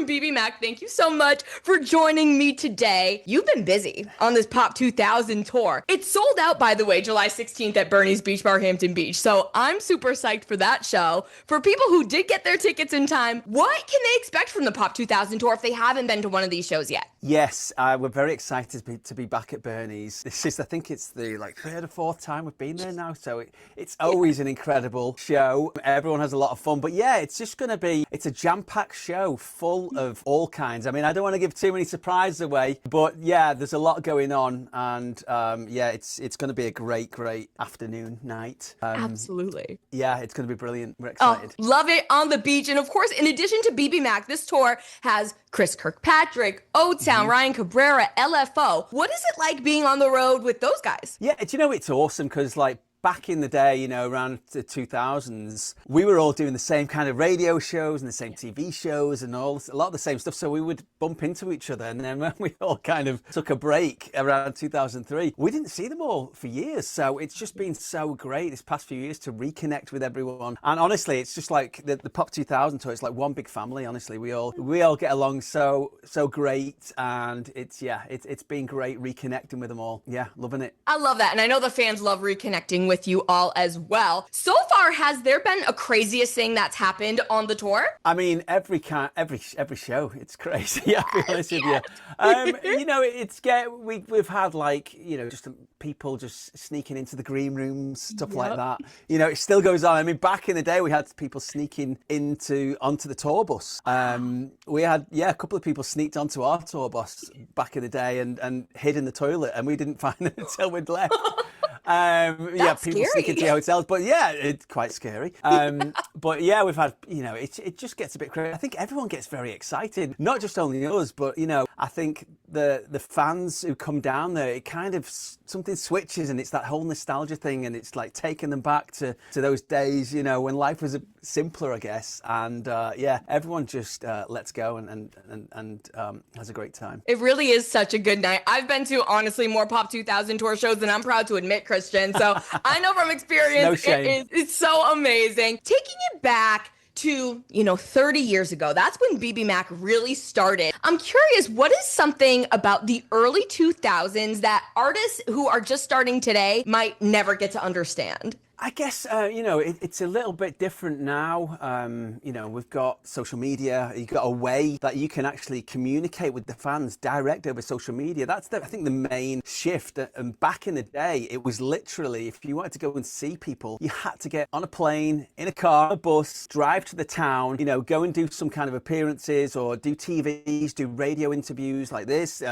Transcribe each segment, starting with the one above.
from BBMAK, thank you so much for joining me today. You've been busy on this Pop 2000 tour. It's sold out, by the way, July 16th at Bernie's Beach Bar, Hampton Beach. So I'm super psyched for that show. For people who did get their tickets in time, what can they expect from the Pop 2000 tour if they haven't been to one of these shows yet? Yes, we're very excited to be back at Bernie's. I think it's the third or fourth time we've been there now. So it's always an incredible show. Everyone has a lot of fun. But yeah, it's just going to be, it's a jam-packed show full of all kinds. I mean, I don't want to give too many surprises away, but yeah, there's a lot going on. And yeah, it's going to be a great afternoon, night. Absolutely. Yeah, it's going to be brilliant. We're excited. Oh, love it on the beach. And of course, in addition to BBMAK, this tour has Chris Kirkpatrick, O-Town, Ryan Cabrera, LFO. What is it like being on the road with those guys? Yeah, it's awesome because back in the day, around the 2000s, we were all doing the same kind of radio shows and the same TV shows and a lot of the same stuff. So we would bump into each other. And then when we all kind of took a break around 2003, we didn't see them all for years. So it's just been so great this past few years to reconnect with everyone. And honestly, it's just like the Pop 2000 tour. It's like one big family. Honestly, we all get along so great. And it's been great reconnecting with them all. Yeah, loving it. I love that. And I know the fans love reconnecting with you all as well. So far, has there been a craziest thing that's happened on the tour? I mean, every show, it's crazy. I'll be honest with you. We've had just people just sneaking into the green rooms, stuff like that. It still goes on. I mean, back in the day, we had people sneaking onto the tour bus. We had a couple of people sneaked onto our tour bus back in the day and hid in the toilet, and we didn't find them until we'd left. People sneak into hotels, but yeah, it's quite scary. But yeah, we've had, it just gets a bit crazy. I think everyone gets very excited, not just only us, but I think the fans who come down there, it kind of something switches, and it's that whole nostalgia thing, and it's like taking them back to those days, when life was simpler, I guess. And everyone just lets go and has a great time. It really is such a good night. I've been to honestly more Pop 2000 tour shows than I'm proud to admit, Christian. So I know from experience, no shame. It's so amazing. Taking it back to, 30 years ago, that's when BBMAK really started. I'm curious, what is something about the early 2000s that artists who are just starting today might never get to understand? I guess, it's a little bit different now. We've got social media. You've got a way that you can actually communicate with the fans direct over social media. That's, I think, the main shift. And back in the day, it was literally, if you wanted to go and see people, you had to get on a plane, in a car, a bus, drive to the town, go and do some kind of appearances or do TVs, do radio interviews like this,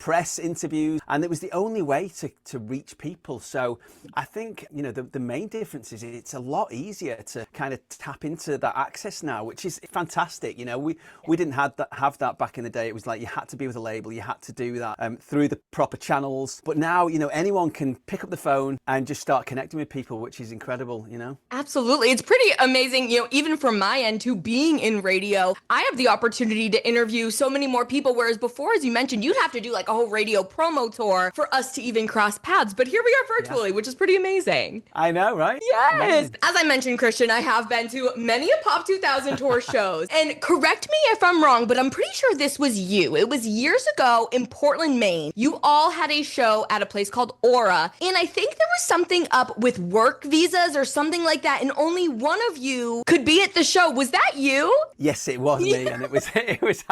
press interviews. And it was the only way to reach people. So I think, the main difference is it's a lot easier to kind of tap into that access now, which is fantastic. We didn't have that back in the day. It was like you had to be with a label, you had to do that through the proper channels. But now, anyone can pick up the phone and just start connecting with people, which is incredible, Absolutely. It's pretty amazing, even from my end to being in radio, I have the opportunity to interview so many more people, whereas before, as you mentioned, you'd have to do like a whole radio promo tour for us to even cross paths. But here we are virtually, which is pretty amazing. I know, right? Yes. Amazing. As I mentioned, Christian, I have been to many a Pop 2000 tour shows. And correct me if I'm wrong, but I'm pretty sure this was you. It was years ago in Portland, Maine. You all had a show at a place called Aura. And I think there was something up with work visas or something like that. And only one of you could be at the show. Was that you? Yes, it was me. And it was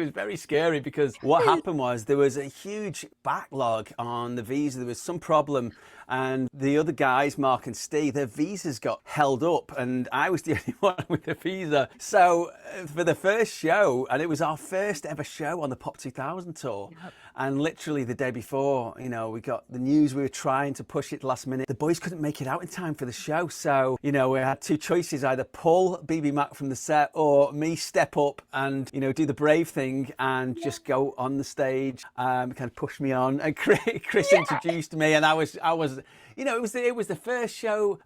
very scary because what happened was there was a huge backlog on the visa. There was some problem. And the other guys, Mark and Steve, their visas got held up and I was the only one with the visa. So for the first show, and it was our first ever show on the Pop 2000 tour. Yep. And literally the day before, we got the news, we were trying to push it last minute. The boys couldn't make it out in time for the show. So, we had two choices, either pull BBMAK from the set or me step up and, do the brave thing and just go on the stage, kind of push me on. And Chris introduced me and I was it was the first show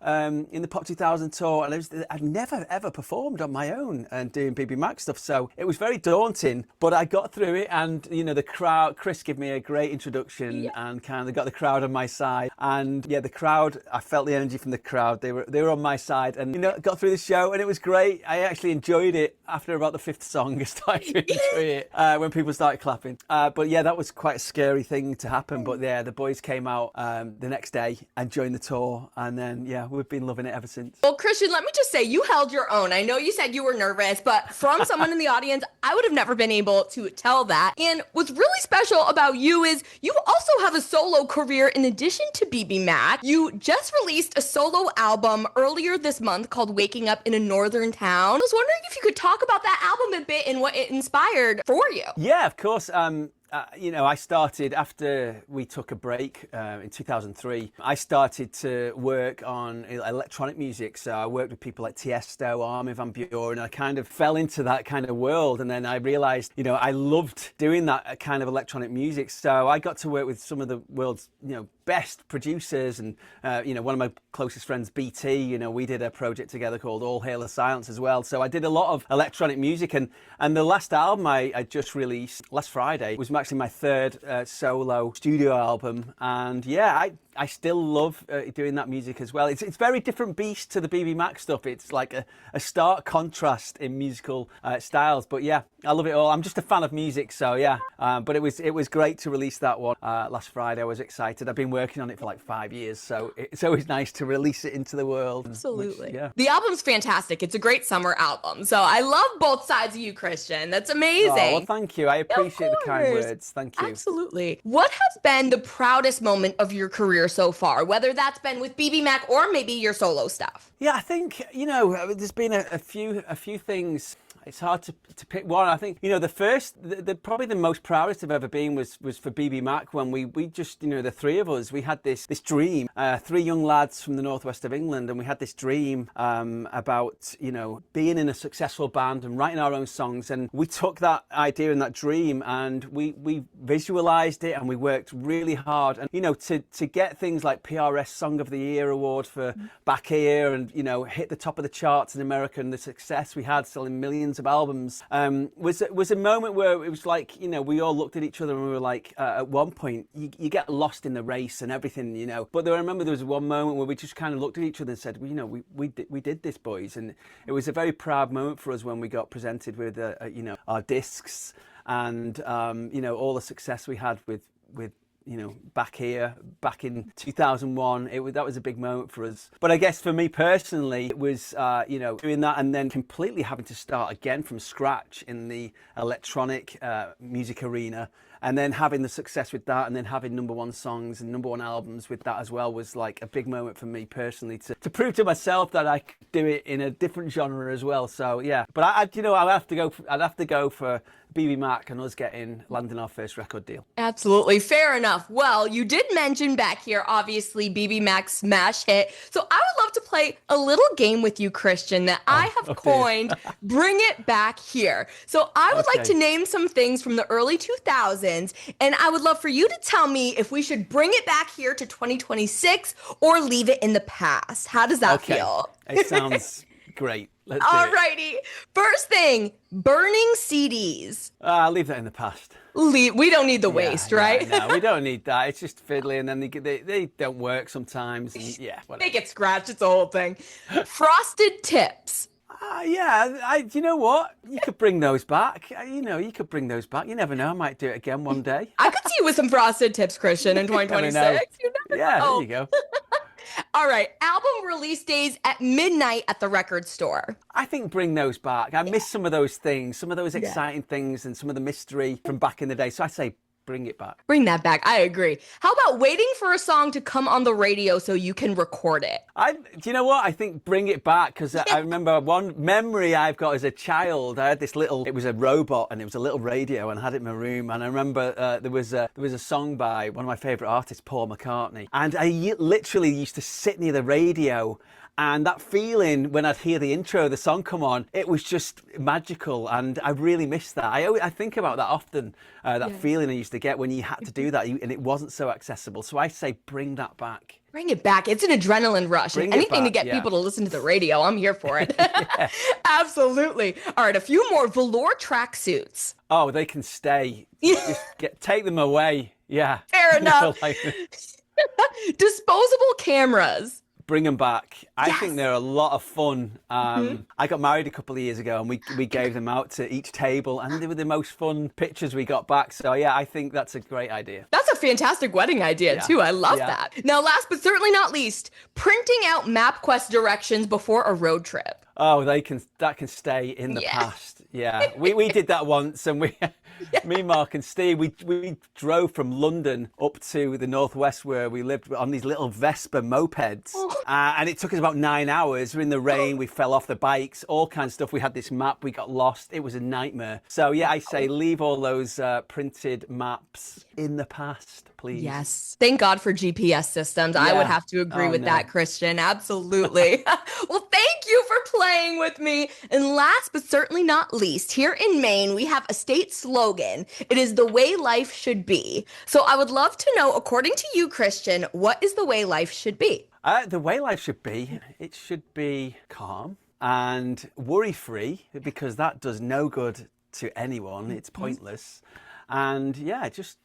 in the Pop 2000 tour, and I'd never ever performed on my own and doing BBMAK stuff, so it was very daunting. But I got through it, and the crowd, Chris gave me a great introduction, and kind of got the crowd on my side. And yeah, the crowd, I felt the energy from the crowd. They were on my side, and got through the show, and it was great. I actually enjoyed it after about the fifth song. I started to enjoy it when people started clapping. But yeah, that was quite a scary thing to happen. But yeah, the boys came out the next day and joined the tour, and then yeah, we've been loving it ever since. Well, Christian, let me just say, you held your own. I know you said you were nervous, but from someone in the audience, I would have never been able to tell that. And what's really special about you is you also have a solo career in addition to BBMAK. You just released a solo album earlier this month called Waking Up in a Northern Town. I was wondering if you could talk about that album a bit and what it inspired for you. Yeah, of course. I started after we took a break in 2003. I started to work on electronic music. So I worked with people like Tiesto, Armin van Buuren, and I kind of fell into that kind of world. And then I realized, I loved doing that kind of electronic music. So I got to work with some of the world's, best producers, and one of my closest friends, BT, we did a project together called All Hail the Silence as well. So I did a lot of electronic music, and the last album I just released last Friday was actually my third solo studio album. And yeah, I still love doing that music as well. It's very different beast to the BBMAK stuff. It's like a stark contrast in musical styles. But yeah, I love it all. I'm just a fan of music, so yeah. But it was great to release that one last Friday. I was excited. I've been working on it for like 5 years, so it's always nice to release it into the world. Absolutely. The album's fantastic. It's a great summer album. So I love both sides of you, Christian. That's amazing. Oh, well, thank you. I appreciate the kind words. Thank you. Absolutely. What has been the proudest moment of your career so far, whether that's been with BBMAK or maybe your solo stuff? Yeah, I think, there's been a few things. It's hard to pick one. I think, the probably the most proudest I've ever been was for BBMAK, when we just, the three of us, we had this dream, three young lads from the northwest of England, and we had this dream about, being in a successful band and writing our own songs. And we took that idea and that dream, and we visualized it, and we worked really hard. And, to get things like PRS Song of the Year award for Back Here, and, hit the top of the charts in America, and the success we had selling millions of albums, was a moment where it was like, we all looked at each other and we were like, at one point, you get lost in the race and everything, But I remember there was one moment where we just kind of looked at each other and said, we did this, boys. And it was a very proud moment for us when we got presented with, our discs, and, all the success we had with Back Here, back in 2001, that was a big moment for us. But I guess for me personally, it was, doing that and then completely having to start again from scratch in the electronic music arena, and then having the success with that, and then having #1 songs and #1 albums with that as well, was like a big moment for me personally to prove to myself that I could do it in a different genre as well. So yeah, but I'd have to go for BBMAK and us landing our first record deal. Absolutely. Fair enough. Well, you did mention Back Here, obviously BBMAK's smash hit. So I would love to play a little game with you, Christian, that I have coined Bring It Back Here. So I would like to name some things from the early 2000s, and I would love for you to tell me if we should bring it back here to 2026 or leave it in the past. How does that feel? It sounds great. Alrighty. First thing, burning CDs. I'll leave that in the past. We don't need the waste, right? No, we don't need that. It's just fiddly, and then they don't work sometimes. And whatever. They get scratched. It's the whole thing. Frosted tips. You know what? You could bring those back. You could bring those back. You never know. I might do it again one day. I could see you with some frosted tips, Christian, in 2026. You never know. There you go. All right, album release days at midnight at the record store. I think bring those back. I miss some of those things, some of those exciting things, and some of the mystery from back in the day. So I say bring it back. Bring that back. I agree. How about waiting for a song to come on the radio so you can record it? Do you know what? I think bring it back, because I remember one memory I've got as a child. I had this it was a robot, and it was a little radio, and I had it in my room. And I remember there was a song by one of my favourite artists, Paul McCartney. And I literally used to sit near the radio, and that feeling when I'd hear the intro of the song come on, it was just magical, and I really miss that. I think about that often, that feeling I used to get when you had to do that, and it wasn't so accessible. So I say bring that back. Bring it back. It's an adrenaline rush. Bring And it anything to back, get people to listen to the radio, I'm here for it. Yeah. Absolutely. All right, a few more velour tracksuits. Oh, they can stay. Just take them away. Yeah. Fair enough. Like, Disposable cameras. bring them back. I Yes. think they're a lot of fun. I got married a couple of years ago, and we gave them out to each table, and they were the most fun pictures we got back. So yeah, I think that's a great idea. That's a fantastic wedding idea, too. I love that. Now, last but certainly not least, printing out MapQuest directions before a road trip. Oh, that can stay in the past. Yeah, we did that once, and me, Mark, and Steve, we drove from London up to the northwest where we lived on these little Vespa mopeds, and it took us about 9 hours. We're in the rain, we fell off the bikes, all kinds of stuff. We had this map, we got lost. It was a nightmare. So yeah, I say leave all those printed maps in the past, please. Yes. Thank God for GPS systems. I would have to agree with that, Christian. Absolutely. Well, thank you for playing with me. And last but certainly not least, here in Maine, we have a state slogan. It is the way life should be. So I would love to know, according to you, Christian, what is the way life should be? The way life should be, it should be calm and worry-free, because that does no good to anyone. It's pointless. And yeah, just,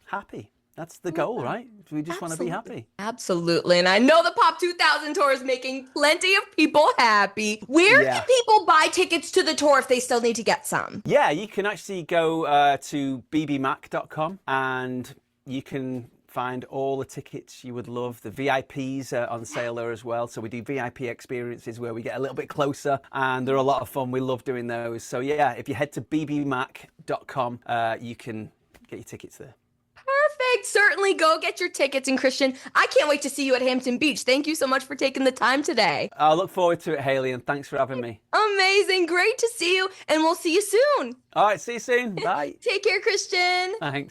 happy. That's the goal, right? We just want to be happy. Absolutely. And I know the Pop 2000 tour is making plenty of people happy. Where can people buy tickets to the tour if they still need to get some? Yeah, you can actually go to bbmak.com and you can find all the tickets you would love. The VIPs are on sale there as well. So we do VIP experiences where we get a little bit closer, and they're a lot of fun. We love doing those. So yeah, if you head to bbmak.com, you can get your tickets there. Perfect. Certainly go get your tickets. And Christian, I can't wait to see you at Hampton Beach. Thank you so much for taking the time today. I look forward to it, Haley, and thanks for having me. Amazing. Great to see you. And we'll see you soon. All right, see you soon. Bye. Take care, Christian. Thanks.